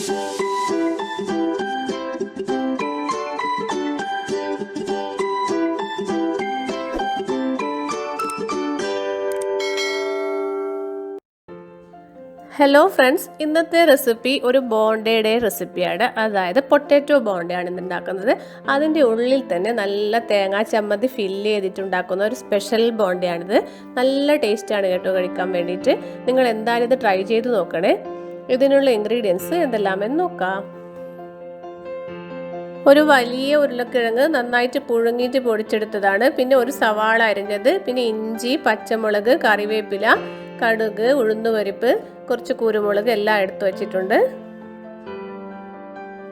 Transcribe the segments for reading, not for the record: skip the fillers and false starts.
Hello friends, ഇന്നത്തെ recipe ഒരു ബോണ്ടയുടെ റെസിപ്പിയാണ്. അതായത് പൊട്ടാറ്റോ ബോണ്ടയാണ് ഇന്ന് ഉണ്ടാക്കുന്നത്. അതിൻ്റെ ഉള്ളിൽ തന്നെ നല്ല തേങ്ങാ ചമ്മന്തി ഫില്ല് ചെയ്തിട്ടുണ്ടാക്കുന്ന ഒരു സ്പെഷ്യൽ ബോണ്ടയാണിത്. നല്ല ടേസ്റ്റാണ് കേട്ടോ കഴിക്കാൻ വേണ്ടിയിട്ട്. നിങ്ങൾ എന്തായാലും ഇത് ട്രൈ ചെയ്ത് നോക്കണേ. ഇതിനുള്ള ഇൻഗ്രീഡിയൻസ് എന്തെല്ലാമെന്ന് നോക്കാം. ഒരു വലിയ ഉരുളക്കിഴങ്ങ് നന്നായിട്ട് പുഴുങ്ങിയിട്ട് പൊടിച്ചെടുത്തതാണ്. പിന്നെ ഒരു സവാള അരിഞ്ഞത്, പിന്നെ ഇഞ്ചി, പച്ചമുളക്, കറിവേപ്പില, കടുക്, ഉഴുന്നുപരിപ്പ്, കുറച്ച് കുരുമുളക് എല്ലാം എടുത്തു വച്ചിട്ടുണ്ട്.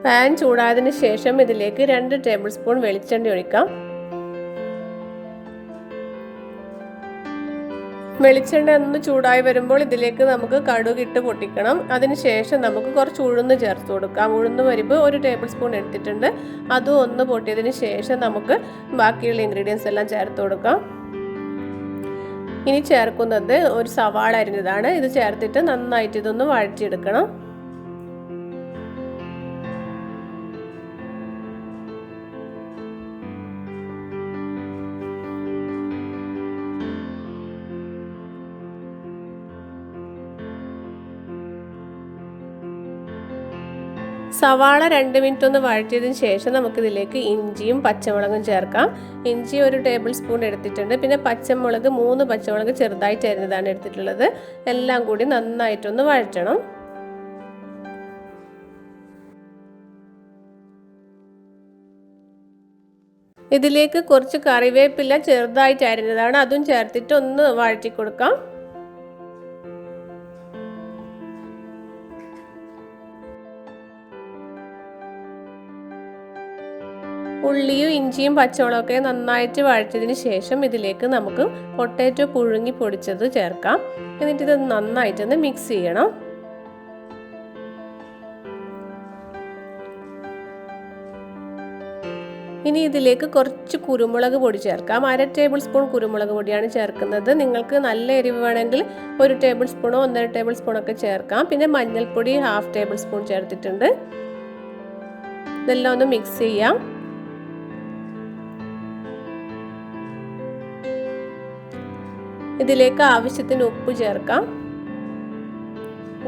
പാൻ ചൂടായതിന് ശേഷം ഇതിലേക്ക് 2 ടേബിൾ സ്പൂൺ വെളിച്ചെണ്ണ ഒഴിക്കാം. വെളിച്ചെണ്ണ ഒന്ന് ചൂടായി വരുമ്പോൾ ഇതിലേക്ക് നമുക്ക് കടുക് ഇട്ട് പൊട്ടിക്കണം. അതിനുശേഷം നമുക്ക് കുറച്ച് ഉഴുന്ന് ചേർത്ത് കൊടുക്കാം. ഉഴുന്ന് പരിപ്പ് 1 ടേബിൾ സ്പൂൺ എടുത്തിട്ടുണ്ട്. അതും ഒന്ന് പൊട്ടിയതിന് ശേഷം നമുക്ക് ബാക്കിയുള്ള ഇൻഗ്രീഡിയൻസ് എല്ലാം ചേർത്ത് കൊടുക്കാം. ഇനി ചേർക്കുന്നത് ഒരു സവാള അരിഞ്ഞതാണ്. ഇത് ചേർത്തിട്ട് നന്നായിട്ട് ഇതൊന്ന് വഴറ്റിയെടുക്കണം. സവാള 2 മിനിറ്റ് ഒന്ന് വഴറ്റിയതിന് ശേഷം നമുക്കിതിലേക്ക് ഇഞ്ചിയും പച്ചമുളകും ചേർക്കാം. ഇഞ്ചി 1 ടേബിൾ സ്പൂൺ എടുത്തിട്ടുണ്ട്. പിന്നെ പച്ചമുളക് 3 പച്ചമുളക് ചെറുതായിട്ട് അരിഞ്ഞതാണ് എടുത്തിട്ടുള്ളത്. എല്ലാം കൂടി നന്നായിട്ടൊന്ന് വഴറ്റണം. ഇതിലേക്ക് കുറച്ച് കറിവേപ്പില ചെറുതായിട്ട് അരിഞ്ഞതാണ്, അതും ചേർത്തിട്ട് ഒന്ന് വഴറ്റി കൊടുക്കാം. ഉള്ളിയും ഇഞ്ചിയും പച്ചമുളകൊക്കെ നന്നായിട്ട് വഴറ്റിയതിന് ശേഷം ഇതിലേക്ക് നമുക്ക് പൊട്ടാറ്റോ പുഴുങ്ങി പൊടിച്ചത് ചേർക്കാം. എന്നിട്ട് ഇത് നന്നായിട്ടൊന്ന് മിക്സ് ചെയ്യണം. ഇനി ഇതിലേക്ക് കുറച്ച് കുരുമുളക് പൊടി ചേർക്കാം. 1/2 ടേബിൾ സ്പൂൺ കുരുമുളക് പൊടിയാണ് ചേർക്കുന്നത്. നിങ്ങൾക്ക് നല്ല എരിവ് വേണമെങ്കിൽ 1 ടേബിൾ സ്പൂണോ 1.5 ടേബിൾ സ്പൂണൊക്കെ ചേർക്കാം. പിന്നെ മഞ്ഞൾപ്പൊടി 1/2 ടേബിൾ സ്പൂൺ ചേർത്തിട്ടുണ്ട്. ഇതെല്ലാം ഒന്ന് മിക്സ് ചെയ്യാം. ഇതിലേക്ക് ആവശ്യത്തിന് ഉപ്പ് ചേർക്കാം.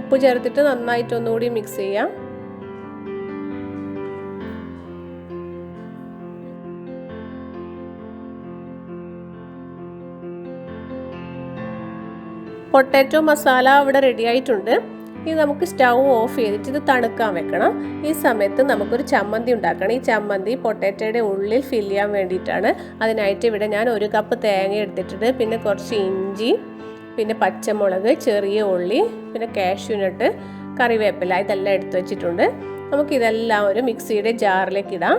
ഉപ്പ് ചേർത്തിട്ട് നന്നായിട്ട് ഒന്നുകൂടി മിക്സ് ചെയ്യാം. പൊട്ടാറ്റോ മസാല ഇവിടെ റെഡി ആയിട്ടുണ്ട്. ഇനി നമുക്ക് സ്റ്റൗ ഓഫ് ചെയ്തിട്ട് ഇത് തണുക്കാൻ വെക്കണം. ഈ സമയത്ത് നമുക്കൊരു ചമ്മന്തി ഉണ്ടാക്കണം. ഈ ചമ്മന്തി പൊട്ടാറ്റോയുടെ ഉള്ളിൽ ഫില്ല് ചെയ്യാൻ വേണ്ടിയിട്ടാണ്. അതിനായിട്ട് ഇവിടെ ഞാൻ 1 കപ്പ് തേങ്ങ എടുത്തിട്ടുണ്ട്. പിന്നെ കുറച്ച് ഇഞ്ചി, പിന്നെ പച്ചമുളക്, ചെറിയ ഉള്ളി, പിന്നെ കാഷ്യൂനട്ട്, കറിവേപ്പില ഇതെല്ലാം എടുത്തു വെച്ചിട്ടുണ്ട്. നമുക്കിതെല്ലാം ഒരു മിക്സിയുടെ ജാറിലേക്ക് ഇടാം.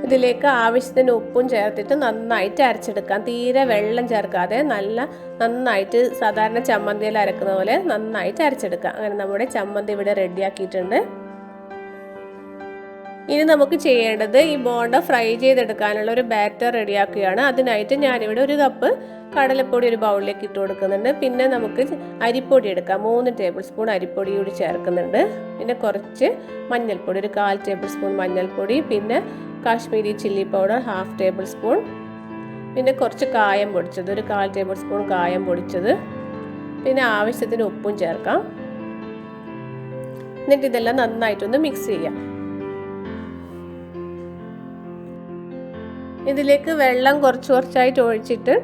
ഇതിലേക്ക് ആവശ്യത്തിന് ഉപ്പും ചേർത്തിട്ട് നന്നായിട്ട് അരച്ചെടുക്കാം. തീരെ വെള്ളം ചേർക്കാതെ നന്നായിട്ട് സാധാരണ ചമ്മന്തിയിൽ അരക്കുന്ന പോലെ നന്നായിട്ട് അരച്ചെടുക്കാം. അങ്ങനെ നമ്മുടെ ചമ്മന്തി ഇവിടെ റെഡിയാക്കിയിട്ടുണ്ട്. ഇനി നമുക്ക് ചെയ്യേണ്ടത് ഈ ബോണ്ട ഫ്രൈ ചെയ്തെടുക്കാനുള്ള ഒരു ബാറ്റർ റെഡിയാക്കുകയാണ്. അതിനായിട്ട് ഞാനിവിടെ 1 കപ്പ് കടലപ്പൊടി ഒരു ബൗളിലേക്ക് ഇട്ട് കൊടുക്കുന്നുണ്ട്. പിന്നെ നമുക്ക് അരിപ്പൊടി എടുക്കാം. 3 ടേബിൾ സ്പൂൺ അരിപ്പൊടി കൂടി ചേർക്കുന്നുണ്ട്. പിന്നെ കുറച്ച് മഞ്ഞൾപ്പൊടി, ഒരു 1/4 ടേബിൾ സ്പൂൺ മഞ്ഞൾപ്പൊടി, പിന്നെ Kashmiri chilli powder 1/2 table spoon, പിന്നെ കുറച്ച് കായം പൊടിച്ചത്, ഒരു 1/4 ടേബിൾ സ്പൂൺ കായം പൊടിച്ചത്, പിന്നെ ആവശ്യത്തിന് ഉപ്പും ചേർക്കാം. എന്നിട്ട് ഇതെല്ലാം നന്നായിട്ടൊന്ന് മിക്സ് ചെയ്യാം. ഇതിലേക്ക് വെള്ളം കുറച്ചായിട്ട് ഒഴിച്ചിട്ട്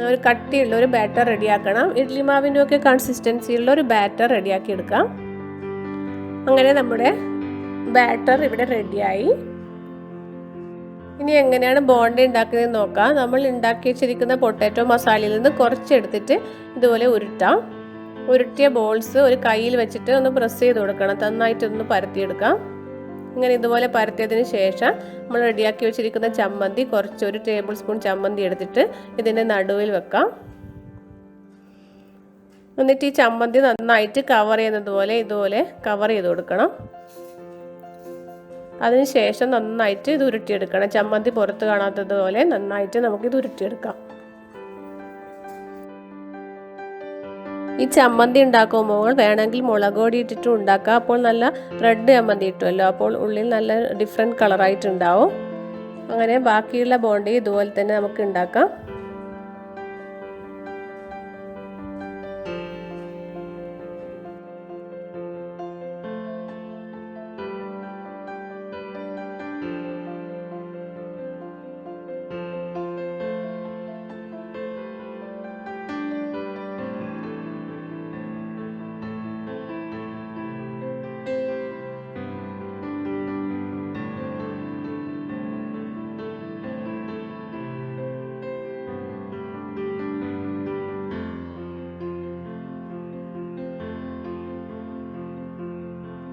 ഒരു കട്ടിയുള്ള ഒരു ബാറ്റർ റെഡിയാക്കണം. ഇഡ്ലി മാവിൻ്റെ ഒക്കെ കൺസിസ്റ്റൻസിയുള്ള ഒരു ബാറ്റർ റെഡിയാക്കി എടുക്കാം. അങ്ങനെ നമ്മുടെ ബാറ്റർ ഇവിടെ റെഡിയായി. ഇനി എങ്ങനെയാണ് ബോണ്ട ഉണ്ടാക്കുന്നതെന്ന് നോക്കാം. നമ്മൾ ഉണ്ടാക്കി വെച്ചിരിക്കുന്ന പൊട്ടാറ്റോ മസാലയിൽ നിന്ന് കുറച്ചെടുത്തിട്ട് ഇതുപോലെ ഉരുട്ടാം. ഉരുട്ടിയ ബോൾസ് ഒരു കയ്യിൽ വെച്ചിട്ട് ഒന്ന് പ്രസ് ചെയ്ത് കൊടുക്കണം. നന്നായിട്ടൊന്ന് പരത്തിയെടുക്കാം. ഇങ്ങനെ ഇതുപോലെ പരത്തിയതിന് ശേഷം നമ്മൾ റെഡിയാക്കി വെച്ചിരിക്കുന്ന ചമ്മന്തി ഒരു ടേബിൾ സ്പൂൺ ചമ്മന്തി എടുത്തിട്ട് ഇതിൻ്റെ നടുവിൽ വെക്കാം. എന്നിട്ട് ഈ ചമ്മന്തി നന്നായിട്ട് കവർ ചെയ്യുന്നത് ഇതുപോലെ കവർ ചെയ്ത് കൊടുക്കണം. അതിനുശേഷം നന്നായിട്ട് ഇത് ഉരുട്ടിയെടുക്കണം. ചമ്മന്തി പുറത്ത് കാണാത്തതുപോലെ നന്നായിട്ട് നമുക്കിത് ഉരുട്ടിയെടുക്കാം. ഈ ചമ്മന്തി ഉണ്ടാക്കുമ്പോൾ വേണമെങ്കിൽ മുളക് പൊടി ഇട്ടിട്ട് ഉണ്ടാക്കാം. അപ്പോൾ നല്ല റെഡ് ചമ്മന്തി കിട്ടുമല്ലോ. അപ്പോൾ ഉള്ളിൽ നല്ല ഡിഫറെൻറ്റ് കളറായിട്ടുണ്ടാവും. അങ്ങനെ ബാക്കിയുള്ള ബോണ്ടി ഇതുപോലെ തന്നെ നമുക്ക് ഉണ്ടാക്കാം.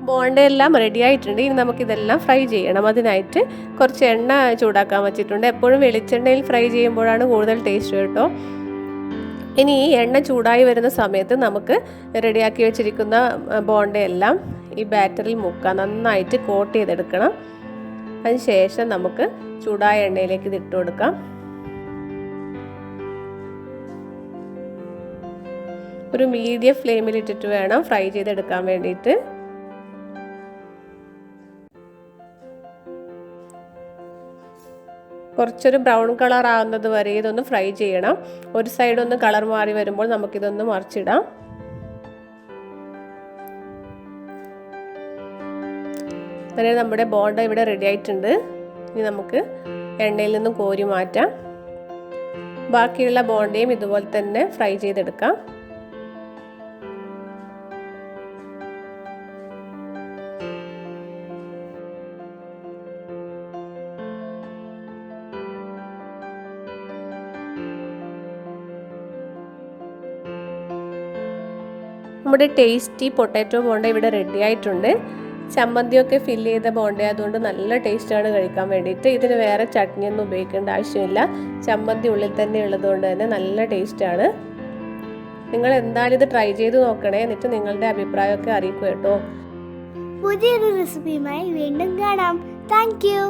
ബോണ്ടയെല്ലാം റെഡി ആയിട്ടുണ്ട്. ഇനി നമുക്കിതെല്ലാം ഫ്രൈ ചെയ്യണം. അതിനായിട്ട് കുറച്ച് എണ്ണ ചൂടാക്കാൻ വെച്ചിട്ടുണ്ട്. എപ്പോഴും വെളിച്ചെണ്ണയിൽ ഫ്രൈ ചെയ്യുമ്പോഴാണ് കൂടുതൽ ടേസ്റ്റ് കേട്ടോ. ഇനി ഈ എണ്ണ ചൂടായി വരുന്ന സമയത്ത് നമുക്ക് റെഡിയാക്കി വെച്ചിരിക്കുന്ന ബോണ്ടയെല്ലാം ഈ ബാറ്ററിൽ മുക്കാം. നന്നായിട്ട് കോട്ട് ചെയ്തെടുക്കണം. അതിനുശേഷം നമുക്ക് ചൂടായ എണ്ണയിലേക്ക് ഇത് ഇട്ട് കൊടുക്കാം. ഒരു മീഡിയം ഫ്ലെയിമിൽ ഇട്ടിട്ട് വേണം ഫ്രൈ ചെയ്തെടുക്കാൻ വേണ്ടിയിട്ട്. കുറച്ചൊരു ബ്രൗൺ കളർ ആവുന്നത് വരെ ഇതൊന്ന് ഫ്രൈ ചെയ്യണം. ഒരു സൈഡ് ഒന്ന് കളർ മാറി വരുമ്പോൾ നമുക്കിതൊന്ന് മറിച്ചിടാം. അങ്ങനെ നമ്മുടെ ബോണ്ട ഇവിടെ റെഡി ആയിട്ടുണ്ട്. ഇനി നമുക്ക് എണ്ണയിൽ നിന്നും കോരി മാറ്റാം. ബാക്കിയുള്ള ബോണ്ടയും ഇതുപോലെ തന്നെ ഫ്രൈ ചെയ്തെടുക്കാം. നമ്മുടെ ടേസ്റ്റി പൊട്ടാറ്റോ ബോണ്ട ഇവിടെ റെഡി ആയിട്ടുണ്ട്. ചമ്മന്തിയൊക്കെ ഫില്ല് ചെയ്ത ബോണ്ട അതുകൊണ്ട് നല്ല ടേസ്റ്റാണ് കഴിക്കാൻ വേണ്ടിയിട്ട്. ഇതിന് വേറെ ചട്നിയൊന്നും ഉപയോഗിക്കേണ്ട ആവശ്യമില്ല. ചമ്മന്തി ഉള്ളിൽ തന്നെ ഉള്ളതുകൊണ്ട് തന്നെ നല്ല ടേസ്റ്റാണ്. നിങ്ങൾ എന്തായാലും ഇത് ട്രൈ ചെയ്ത് നോക്കണേ. എന്നിട്ട് നിങ്ങളുടെ അഭിപ്രായമൊക്കെ അറിയിക്കും കേട്ടോ. പുതിയൊരു റെസിപ്പിയുമായി വീണ്ടും കാണാം. Thank you.